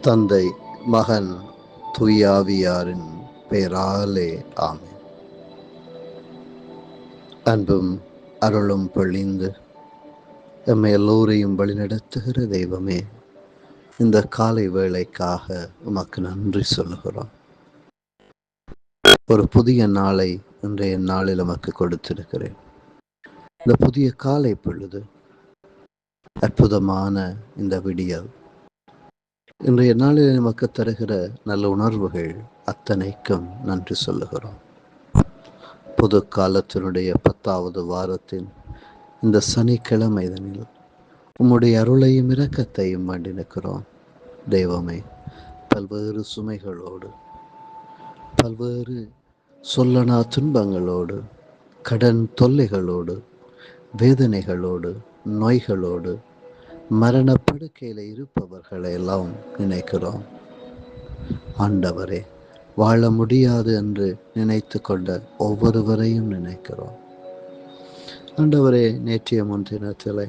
தந்தை, மகன், தூயாவியாரின் பெயராலே ஆமென். அன்பும் அருளும் பொழிந்து எம்மை எல்லோரையும் வழிநடத்துகிற தெய்வமே, இந்த காலை வேளைக்காக உமக்கு நன்றி சொல்லுகிறோம். ஒரு புதிய நாளை இன்றைய நாளில் உமக்கு கொடுத்திருக்கிறேன். இந்த புதிய காலை பொழுது, அற்புதமான இந்த விடியல், இன்றைய நாளில் நமக்கு தருகிற நல்ல உணர்வுகள் அத்தனைக்கும் நன்றி சொல்லுகிறோம். புது காலத்தினுடைய 10வது வாரத்தின் இந்த சனிக்கிழமைதனில் உம்முடைய அருளையும் இரக்கத்தையும் வேண்டி நிற்கிறோம். தெய்வமே, பல்வேறு சுமைகளோடு, பல்வேறு சொல்லனா துன்பங்களோடு, கடன் தொல்லைகளோடு, வேதனைகளோடு, நோய்களோடு, மரணப்படுக்கையில் இருப்பவர்களை எல்லாம் நினைக்கிறோம். ஆண்டவரே, வாழ முடியாது என்று நினைத்து கொண்ட ஒவ்வொருவரையும் நினைக்கிறோம். ஆண்டவரே, நேற்றைய முன்தினத்திலே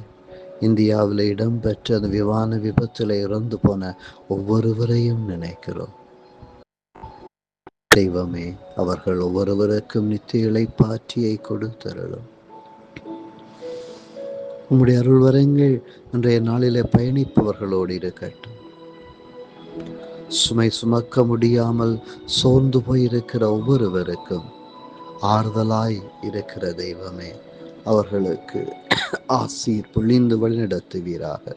இந்தியாவில் இடம்பெற்ற அந்த விமான விபத்தில் இறந்து போன ஒவ்வொருவரையும் நினைக்கிறோம். தெய்வமே, அவர்கள் ஒவ்வொருவருக்கும் நித்திய இளைப்பாற்றியை கொடுத்தருளும். உம்முடைய அருள்வரங்கள் இன்றைய நாளிலே பயணிப்பவர்களோடு இருக்கட்டும். சுமை சுமக்க முடியாமல் சோர்ந்து போயிருக்கிற ஒவ்வொருவருக்கும் ஆறுதலாய் இருக்கிற தெய்வமே, அவர்களுக்கு ஆசீர் பொழிந்து வழிநடத்துவீராக.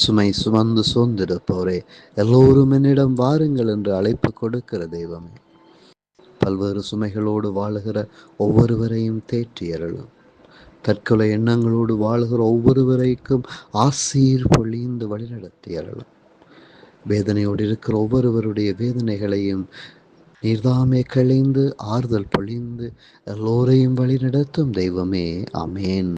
சுமை சுமந்து சோர்ந்திருப்பவரே, எல்லோரும் என்னிடம் வாருங்கள் என்று அழைப்பு கொடுக்கிற தெய்வமே, பல்வேறு சுமைகளோடு வாழுகிற ஒவ்வொருவரையும் தேற்றி அருளும். தற்கொலை எண்ணங்களோடு வாழுகிற ஒவ்வொருவரைக்கும் ஆசீர் பொழிந்து வழிநடத்தி அருளும். வேதனையோடு இருக்கிற ஒவ்வொருவருடைய வேதனைகளையும் நீர்தாமே களைந்து ஆறுதல் பொழிந்து எல்லோரையும் வழிநடத்தும் தெய்வமே. ஆமென்.